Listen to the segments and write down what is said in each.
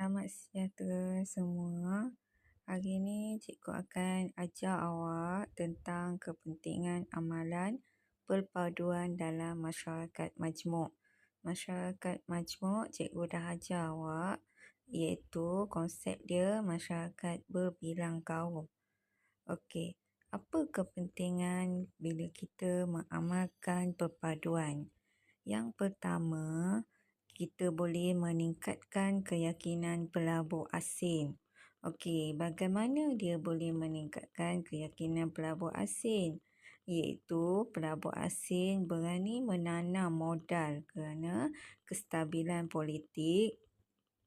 Selamat sejahtera semua. Hari ini cikgu akan ajar awak tentang kepentingan amalan perpaduan dalam masyarakat majmuk. Masyarakat majmuk cikgu dah ajar awak, iaitu konsep dia masyarakat berbilang kaum. Okey, apa kepentingan bila kita mengamalkan perpaduan? Yang pertama, kita boleh meningkatkan keyakinan pelabur asing. Okey, bagaimana dia boleh meningkatkan keyakinan pelabur asing? Iaitu pelabur asing berani menanam modal kerana kestabilan politik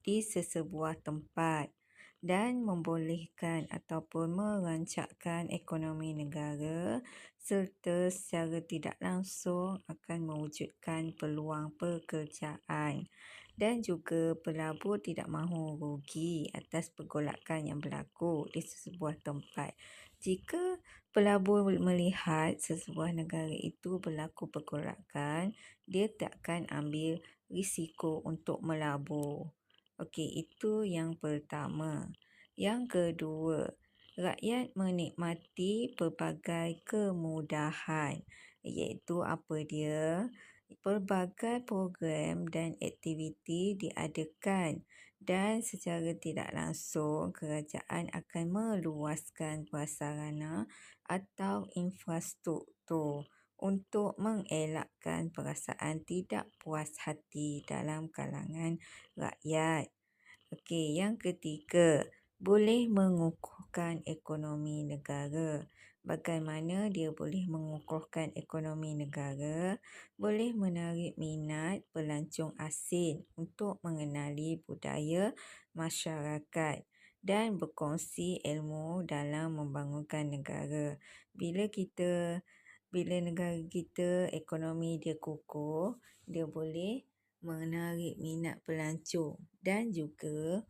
di sesebuah tempat dan membolehkan ataupun merancakkan ekonomi negara serta secara tidak langsung akan mewujudkan peluang pekerjaan, dan juga pelabur tidak mahu rugi atas pergolakan yang berlaku di sesebuah tempat. Jika pelabur melihat sesebuah negara itu berlaku pergolakan, dia takkan ambil risiko untuk melabur. Okey, itu yang pertama. Yang kedua, rakyat menikmati pelbagai kemudahan, iaitu apa dia? Pelbagai program dan aktiviti diadakan dan secara tidak langsung kerajaan akan meluaskan prasarana atau infrastruktur untuk mengelakkan perasaan tidak puas hati dalam kalangan rakyat. Okey, yang ketiga, boleh mengukuhkan ekonomi negara. Bagaimana dia boleh mengukuhkan ekonomi negara? Boleh menarik minat pelancong asing untuk mengenali budaya masyarakat dan berkongsi ilmu dalam membangunkan negara. Bila negara kita ekonomi dia kukuh, dia boleh menarik minat pelancong dan juga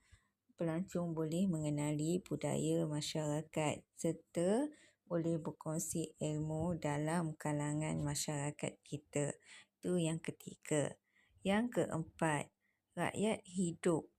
pelancong boleh mengenali budaya masyarakat serta boleh berkongsi ilmu dalam kalangan masyarakat kita. Itu yang ketiga. Yang keempat, rakyat hidup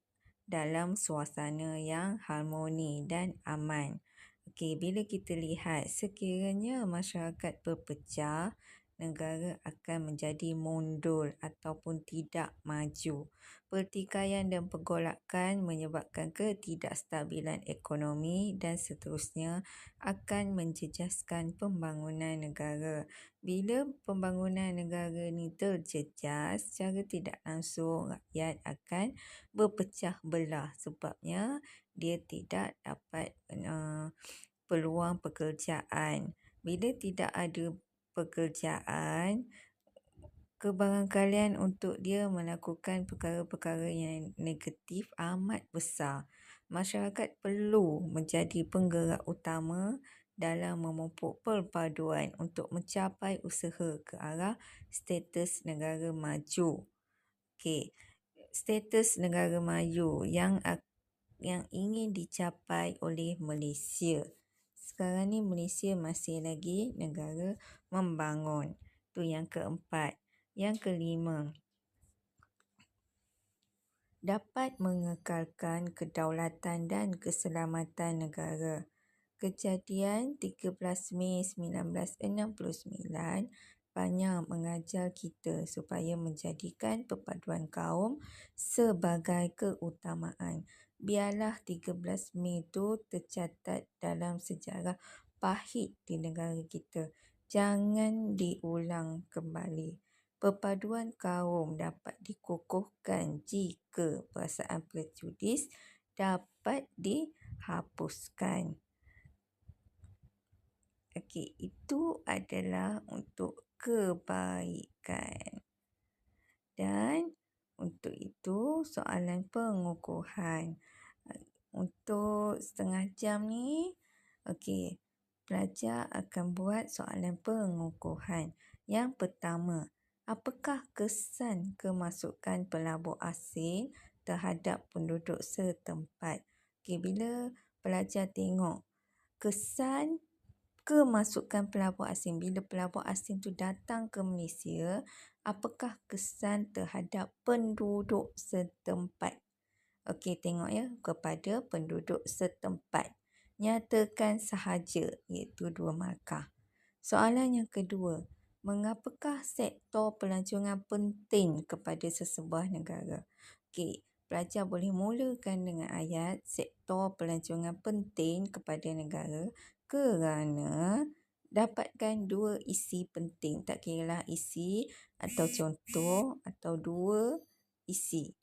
dalam suasana yang harmoni dan aman. Okey, bila kita lihat sekiranya masyarakat berpecah, negara akan menjadi mundur ataupun tidak maju. Pertikaian dan pergolakan menyebabkan ketidakstabilan ekonomi dan seterusnya akan menjejaskan pembangunan negara. Bila pembangunan negara ni terjejas, secara tidak langsung rakyat akan berpecah belah sebabnya dia tidak dapat peluang pekerjaan. Bila tidak ada pekerjaan, kebarangkalian untuk dia melakukan perkara-perkara yang negatif amat besar. Masyarakat perlu menjadi penggerak utama dalam memupuk perpaduan untuk mencapai usaha ke arah status negara maju. Okey, status negara maju yang ingin dicapai oleh Malaysia. Sekarang ni Malaysia masih lagi negara membangun. Itu yang keempat. Yang kelima, dapat mengekalkan kedaulatan dan keselamatan negara. Kejadian 13 Mei 1969 banyak mengajar kita supaya menjadikan perpaduan kaum sebagai keutamaan. Biarlah 13 Mei itu tercatat dalam sejarah pahit di negara kita. Jangan diulang kembali. Perpaduan kaum dapat dikukuhkan jika perasaan prejudis dapat dihapuskan. Okey, itu adalah untuk kebaikan. Dan untuk itu soalan pengukuhan. Untuk setengah jam ni, okey, pelajar akan buat soalan pengukuhan. Yang pertama, apakah kesan kemasukan pelabur asing terhadap penduduk setempat? Okey, bila pelajar tengok kesan kemasukan pelabur asing, bila pelabur asing tu datang ke Malaysia, apakah kesan terhadap penduduk setempat? Okey, tengok ya, kepada penduduk setempat. Nyatakan sahaja, iaitu 2 markah. Soalan yang kedua, mengapakah sektor pelancongan penting kepada sesebuah negara? Okey, pelajar boleh mulakan dengan ayat sektor pelancongan penting kepada negara kerana dapatkan 2 isi penting. Tak kiralah isi atau contoh atau 2 isi.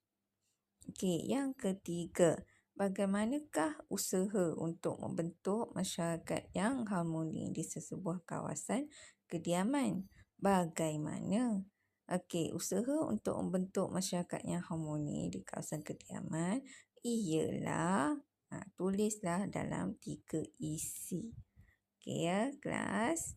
Okey, yang ketiga, bagaimanakah usaha untuk membentuk masyarakat yang harmoni di sesebuah kawasan kediaman? Bagaimana? Okey, usaha untuk membentuk masyarakat yang harmoni di kawasan kediaman ialah tulislah dalam 3 isi. Okey ya, kelas.